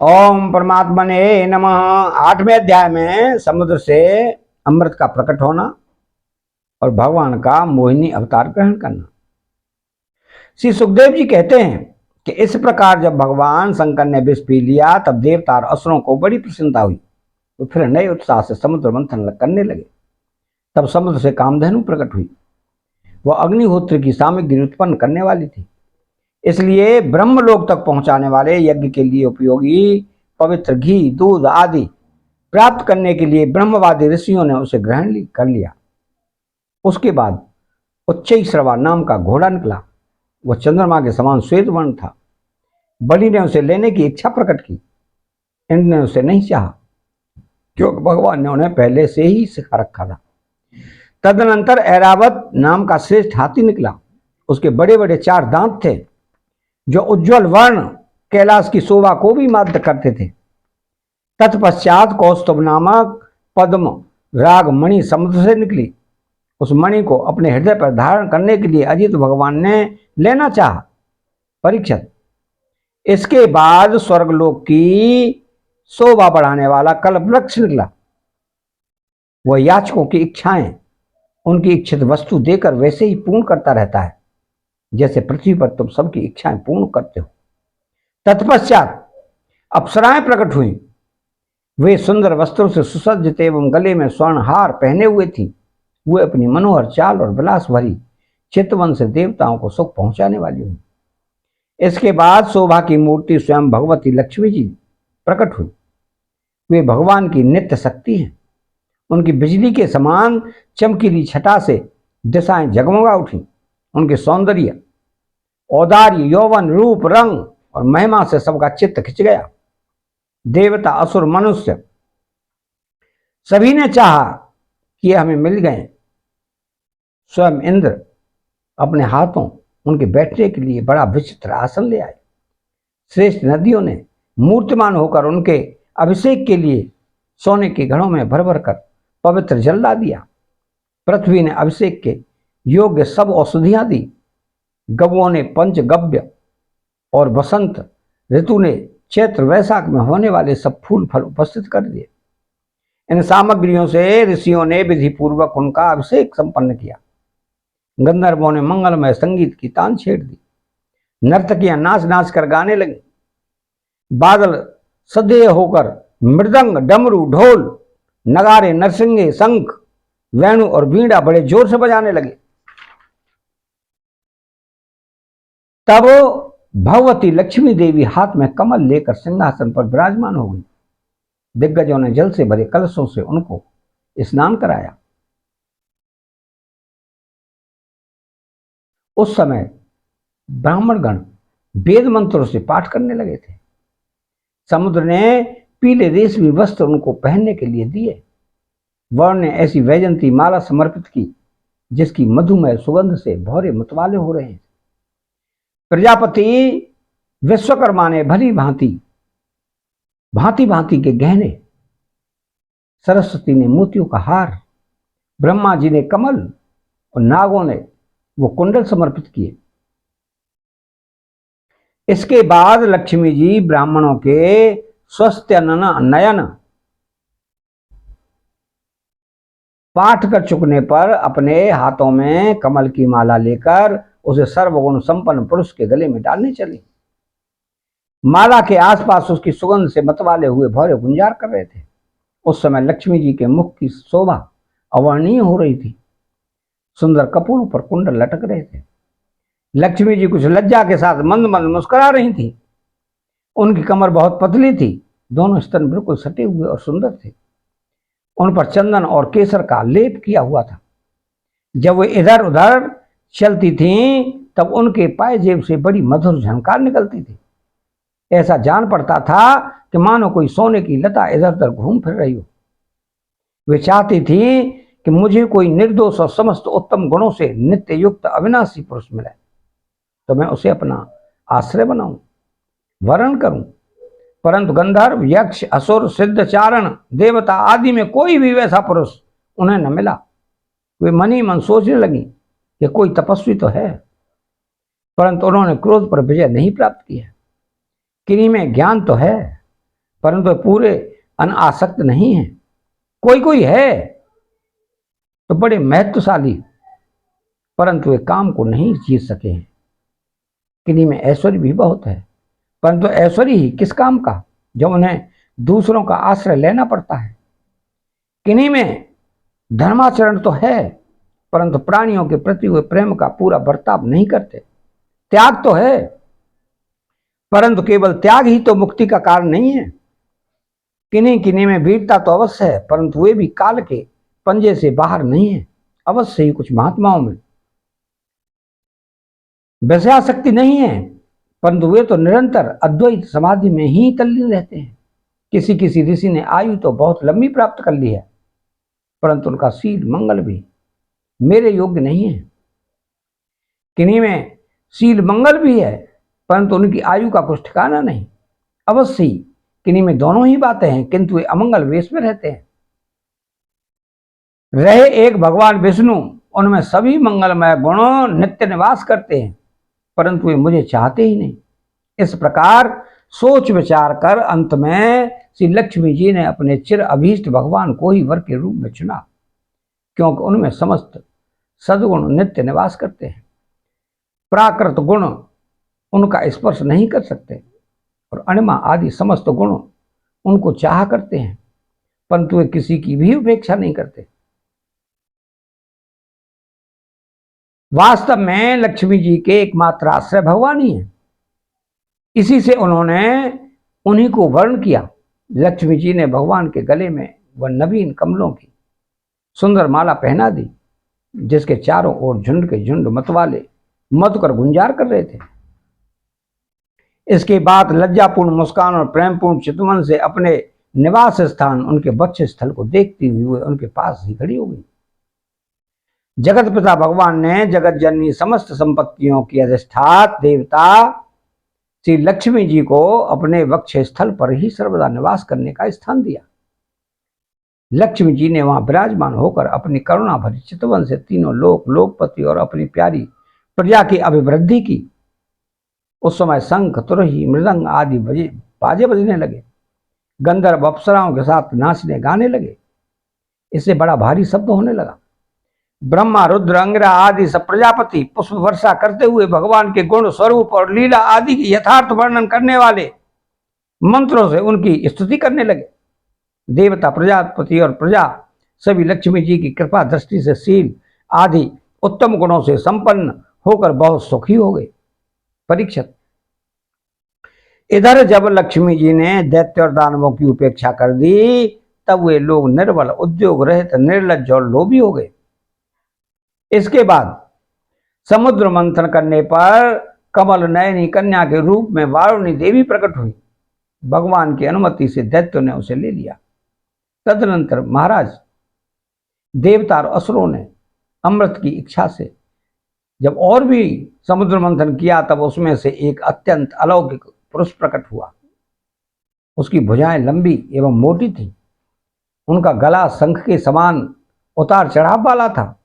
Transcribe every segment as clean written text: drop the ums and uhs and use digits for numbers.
ओम परमात्मने नमः। 8वें अध्याय में समुद्र से अमृत का प्रकट होना और भगवान का मोहिनी अवतार ग्रहण करना। श्री सुखदेव जी कहते हैं कि इस प्रकार जब भगवान शंकर ने विष पी लिया तब देवता और असुरों को बड़ी प्रसन्नता हुई। तो फिर नए उत्साह से समुद्र मंथन करने लगे। तब समुद्र से कामधेनु प्रकट हुई। वह अग्निहोत्र की सामग्री उत्पन्न करने वाली थी, इसलिए ब्रह्मलोक तक पहुंचाने वाले यज्ञ के लिए उपयोगी पवित्र घी, दूध आदि प्राप्त करने के लिए ब्रह्मवादी ऋषियों ने उसे ग्रहण कर लिया। उसके बाद उच्चैश्रवा नाम का घोड़ा निकला। वह चंद्रमा के समान श्वेत वर्ण था। बलि ने उसे लेने की इच्छा प्रकट की। इंद्र ने उसे नहीं चाहा, क्योंकि भगवान ने उन्हें पहले से ही सिखा रखा था। तदनंतर ऐरावत नाम का श्रेष्ठ हाथी निकला। उसके बड़े बड़े 4 दांत थे, जो उज्जवल वर्ण कैलाश की शोभा को भी माध्य करते थे। तत्पश्चात कौस्तुभ नामक पद्म राग मणि समुद्र से निकली। उस मणि को अपने हृदय पर धारण करने के लिए अजित भगवान ने लेना चाहा। परीक्षित, इसके बाद स्वर्गलोक की शोभा बढ़ाने वाला कल्पवृक्ष निकला। वह याचकों की इच्छाएं उनकी इच्छित वस्तु देकर वैसे ही पूर्ण करता रहता है, जैसे पृथ्वी पर तुम सबकी इच्छाएं पूर्ण करते हो। तत्पश्चात अप्सराएं प्रकट हुई। वे सुंदर वस्त्रों से सुसज्जित एवं गले में स्वर्ण हार पहने हुए थी। वे अपनी मनोहर चाल और विलास भरी चितवन से देवताओं को सुख पहुंचाने वाली हुई। इसके बाद शोभा की मूर्ति स्वयं भगवती लक्ष्मी जी प्रकट हुई। वे भगवान की नित्य शक्ति हैं। उनकी बिजली के समान चमकीली छटा से दिशाएं जगमगा उठी। उनके सौंदर्य, औदार्य, यौवन, रूप, रंग और महिमा से सबका चित्त खिंच गया। देवता, असुर, मनुष्य सभी ने चाहा कि हमें मिल गए। स्वयं इंद्र अपने हाथों उनके बैठने के लिए बड़ा विचित्र आसन ले आए। श्रेष्ठ नदियों ने मूर्तिमान होकर उनके अभिषेक के लिए सोने के घड़ों में भर भर कर पवित्र जल ला दिया। पृथ्वी ने अभिषेक के योग्य सब औषधियां दी। गवों ने पंचगव्य और बसंत ऋतु ने चैत्र वैशाख में होने वाले सब फूल फल उपस्थित कर दिए। इन सामग्रियों से ऋषियों ने विधि पूर्वक उनका अभिषेक संपन्न किया। गंधर्वों ने मंगलमय संगीत की तान छेड़ दी। नर्तकियां नाच नाच कर गाने लगी। बादल सदेह होकर मृदंग, डमरू, ढोल, नगारे, नरसिंगे, शंख, वेणु और बीड़ा बड़े जोर से बजाने लगे। तब भगवती लक्ष्मी देवी हाथ में कमल लेकर सिंहासन पर विराजमान हो गई। दिग्गजों ने जल से भरे कलशों से उनको स्नान कराया। उस समय ब्राह्मणगण वेद मंत्रों से पाठ करने लगे थे। समुद्र ने पीले रेशमी वस्त्र उनको पहनने के लिए दिए। वर्ण ने ऐसी वैजंती माला समर्पित की जिसकी मधुमय सुगंध से भौरे मतवाले हो रहे हैं। प्रजापति विश्वकर्मा ने भली भांति भांति के गहने, सरस्वती ने मोतियों का हार, ब्रह्मा जी ने कमल और नागों ने वो कुंडल समर्पित किए। इसके बाद लक्ष्मी जी ब्राह्मणों के स्वस्थ नयन पाठ कर चुकने पर अपने हाथों में कमल की माला लेकर उसे सर्वगुण संपन्न पुरुष के गले में डालने चली। माला के आसपास उसकी सुगंध से मतवाले हुए भौरे गुंजार कर रहे थे। उस समय लक्ष्मी जी के मुख की शोभा अवर्णनीय हो रही थी। सुंदर कपूरों पर कुंडल लटक रहे थे। लक्ष्मी जी कुछ लज्जा के साथ मंद मंद मुस्कुरा रही थी। उनकी कमर बहुत पतली थी। दोनों स्तन बिल्कुल सटे हुए और सुंदर थे। उन पर चंदन और केसर का लेप किया हुआ था। जब वे इधर उधर चलती थीं, तब उनके पायजेब से बड़ी मधुर झनकार निकलती थी। ऐसा जान पड़ता था कि मानो कोई सोने की लता इधर उधर घूम फिर रही हो। वे चाहती थी कि मुझे कोई निर्दोष और समस्त उत्तम गुणों से नित्य युक्त अविनाशी पुरुष मिले, तो मैं उसे अपना आश्रय बनाऊं, वरण करूं। परंतु गंधर्व, यक्ष, असुर, सिद्ध, चारण, देवता आदि में कोई भी वैसा पुरुष उन्हें न मिला। वे मन ही मन सोचने लगी कि कोई तपस्वी तो है, परंतु उन्होंने क्रोध पर विजय नहीं प्राप्त की है। किन्हीं में ज्ञान तो है, परंतु पूरे अनासक्त नहीं है। कोई कोई है तो बड़े महत्वशाली, परंतु वे काम को नहीं जीत सके हैं। किन्हीं में ऐश्वर्य भी बहुत है, परंतु ऐश्वर्य ही किस काम का जब उन्हें दूसरों का आश्रय लेना पड़ता है। किन्हीं में धर्माचरण तो है, परंतु प्राणियों के प्रति वे प्रेम का पूरा बर्ताव नहीं करते। त्याग तो है, परंतु केवल त्याग ही तो मुक्ति का कारण नहीं है। किन्हीं किन्हीं में वीरता तो अवश्य है, परंतु वे भी काल के पंजे से बाहर नहीं है। अवश्य ही कुछ महात्माओं में वैश्याशक्ति नहीं है, परंतु वे तो निरंतर अद्वैत समाधि में ही तल्लीन रहते हैं। किसी किसी ऋषि ने आयु तो बहुत लंबी प्राप्त कर ली है, परंतु उनका शील मंगल भी मेरे योग्य नहीं है। किन्हीं में शील मंगल भी है, परंतु उनकी आयु का कुछ ठिकाना नहीं। अवश्य ही किन्हीं में दोनों ही बातें हैं, किंतु वे अमंगल वेश में रहते हैं। रहे एक भगवान विष्णु, उनमें सभी मंगलमय गुणों नित्य निवास करते हैं, परंतु वे मुझे चाहते ही नहीं। इस प्रकार सोच विचार कर अंत में श्री लक्ष्मी जी ने अपने चिर अभीष्ट भगवान को ही वर के रूप में चुना, क्योंकि उनमें समस्त सद्गुण नित्य निवास करते हैं। प्राकृत गुण उनका स्पर्श नहीं कर सकते और अणिमा आदि समस्त गुण उनको चाह करते हैं, परंतु वे किसी की भी उपेक्षा नहीं करते। वास्तव में लक्ष्मी जी के एकमात्र आश्रय भगवान ही है। इसी से उन्होंने उन्हीं को वर्ण किया। लक्ष्मी जी ने भगवान के गले में वह नवीन कमलों की सुंदर माला पहना दी, जिसके चारों ओर झुंड के झुंड मतवाले मधुकर गुंजार कर रहे थे। इसके बाद लज्जापूर्ण मुस्कान और प्रेमपूर्ण चितवन से अपने निवास स्थान उनके वक्ष स्थल को देखती हुई उनके पास ही खड़ी हो गई। जगत पिता भगवान ने जगत जननी समस्त संपत्तियों की अधिष्ठात देवता श्री लक्ष्मी जी को अपने वक्ष स्थल पर ही सर्वदा निवास करने का स्थान दिया। लक्ष्मी जी ने वहां विराजमान होकर अपनी करुणा भरी चितवन से तीनों लोक लोकपति और अपनी प्यारी प्रजा की अभिवृद्धि की। उस समय शंख तुरही मृदंग आदि बाजे बजने लगे, गंधर्व अप्सराओं के साथ नाचने गाने लगे। इससे बड़ा भारी शब्द होने लगा। ब्रह्मा रुद्र अंगिरा आदि सब प्रजापति पुष्प वर्षा करते हुए भगवान के गुण स्वरूप और लीला आदि की यथार्थ वर्णन करने वाले मंत्रों से उनकी स्तुति करने लगे। देवता प्रजापति और प्रजा सभी लक्ष्मी जी की कृपा दृष्टि से शील आदि उत्तम गुणों से संपन्न होकर बहुत सुखी हो गए। परीक्षित, इधर जब लक्ष्मी जी ने दैत्य और दानवों की उपेक्षा कर दी, तब वे लोग निर्बल उद्योग रहित निर्लज्ज और लोभी हो गए। इसके बाद समुद्र मंथन करने पर कमल नयनी कन्या के रूप में वारुणी देवी प्रकट हुई। भगवान की अनुमति से दैत्यों ने उसे ले लिया। तदनंतर महाराज देवता और असुरों ने अमृत की इच्छा से जब और भी समुद्र मंथन किया, तब उसमें से एक अत्यंत अलौकिक पुरुष प्रकट हुआ। उसकी भुजाएं लंबी एवं मोटी थी, उनका गला शंख के समान उतार चढ़ाव वाला था,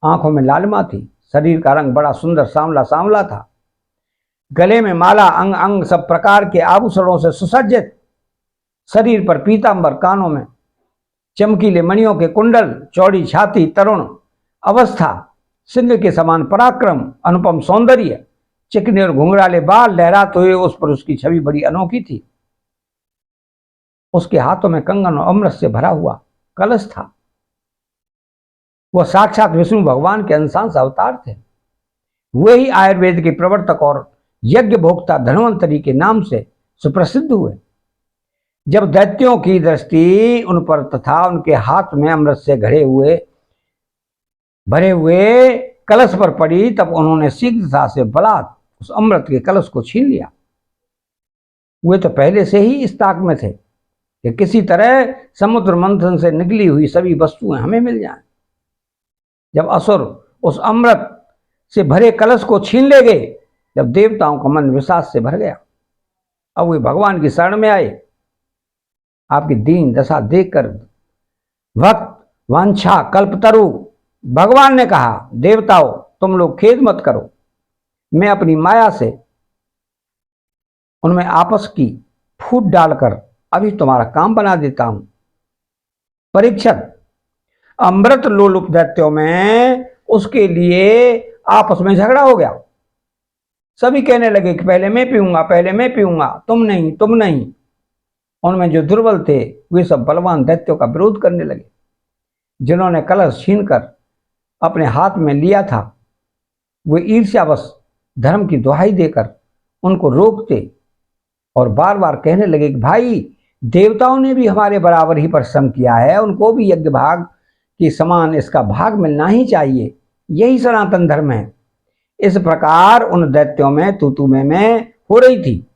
आंखों में लालिमा थी, शरीर का रंग बड़ा सुंदर सांवला सांवला था, गले में माला अंग अंग सब प्रकार के आभूषणों से सुसज्जित, शरीर पर पीतांबर, कानों में चमकीले मणियों के कुंडल, चौड़ी छाती, तरुण अवस्था, सिंह के समान पराक्रम, अनुपम सौंदर्य, चिकने और घुंघराले बाल लहराते हुए उस पर उसकी छवि बड़ी अनोखी थी। उसके हाथों में कंगन और अमृत से भरा हुआ कलश था। वह साक्षात विष्णु भगवान के अंशांश अवतार थे। वे ही आयुर्वेद के प्रवर्तक और यज्ञ भोक्ता धन्वंतरी के नाम से सुप्रसिद्ध हुए। जब दैत्यों की दृष्टि उन पर तथा उनके हाथ में अमृत से भरे हुए कलश पर पड़ी, तब उन्होंने शीघ्रता से बलात् उस अमृत के कलश को छीन लिया। वे तो पहले से ही इस ताक में थे कि किसी तरह समुद्र मंथन से निकली हुई सभी वस्तुएं हमें मिल जाएं। जब असुर उस अमृत से भरे कलश को छीन ले गए, जब देवताओं का मन विषाद से भर गया। अब वे भगवान की शरण में आए। आपकी दीन दशा देखकर भक्त वांछा कल्पतरु भगवान ने कहा, देवताओं तुम लोग खेद मत करो, मैं अपनी माया से उनमें आपस की फूट डालकर अभी तुम्हारा काम बना देता हूं। परीक्षित, अमृत लोलुप दैत्यों में उसके लिए आपस में झगड़ा हो गया। सभी कहने लगे कि पहले मैं पीऊंगा, पहले मैं पीऊंगा, तुम नहीं, तुम नहीं। उनमें जो दुर्बल थे वे सब बलवान दैत्यों का विरोध करने लगे। जिन्होंने कलश छीनकर अपने हाथ में लिया था वे ईर्ष्यावश धर्म की दुहाई देकर उनको रोकते और बार बार कहने लगे कि भाई, देवताओं ने भी हमारे बराबर ही परिश्रम किया है, उनको भी यज्ञ भाग के समान इसका भाग मिलना ही चाहिए, यही सनातन धर्म है। इस प्रकार उन दैत्यों में तू में हो रही थी।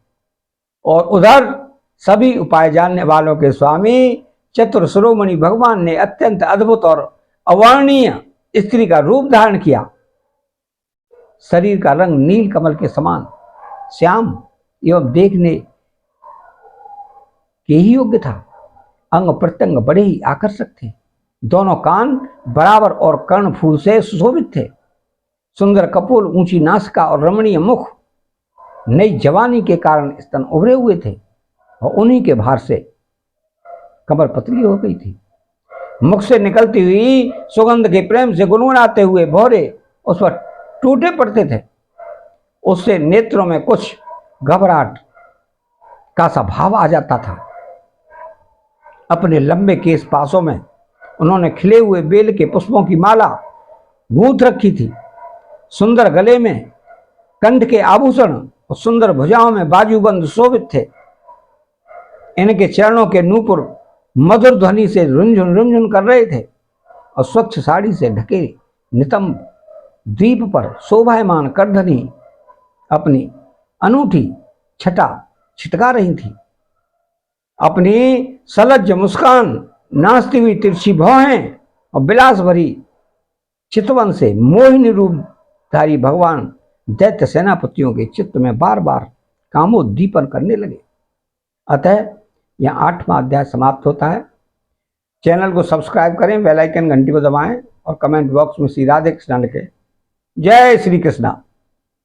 और उधर सभी उपाय जानने वालों के स्वामी चतुर शिरोमणि भगवान ने अत्यंत अद्भुत और अवर्णनीय स्त्री का रूप धारण किया। शरीर का रंग नील कमल के समान श्याम एवं देखने के ही योग्य था। अंग प्रत्यंग बड़े ही आकर्षक थे। दोनों कान बराबर और कर्णफूल से सुशोभित थे। सुंदर कपोल, ऊंची नासिका और रमणीय मुख, नई जवानी के कारण स्तन उभरे हुए थे और उन्हीं के भार से कमर पतली हो गई थी। मुख से निकलती हुई सुगंध के प्रेम से गुनगुनाते हुए भौरे उस पर टूटे पड़ते थे। उससे नेत्रों में कुछ घबराहट का सा भाव आ जाता था। अपने लंबे केश पासों में उन्होंने खिले हुए बेल के पुष्पों की माला गूंथ रखी थी। सुंदर गले में कंठ के आभूषण और सुंदर भुजाओं में बाजूबंद शोभित थे। इनके चरणों के नूपुर मधुर ध्वनि से रुंझुन रुंझुन कर रहे थे और स्वच्छ साड़ी से ढके नितंब द्वीप पर शोभायमान करधनी अपनी अनूठी छटा छिटका रही थी। अपनी सलज्ज मुस्कान, नाचती हुई तिरछी भौहें और विलास भरी चितवन से मोहिनी रूपधारी भगवान दैत्य सेनापतियों के चित्त में बार बार कामोद्दीपन करने लगे। अतः यह 8वां अध्याय समाप्त होता है। चैनल को सब्सक्राइब करें, बेल आइकन घंटी को दबाएं और कमेंट बॉक्स में श्री राधे कृष्ण लिखें। जय श्री कृष्णा।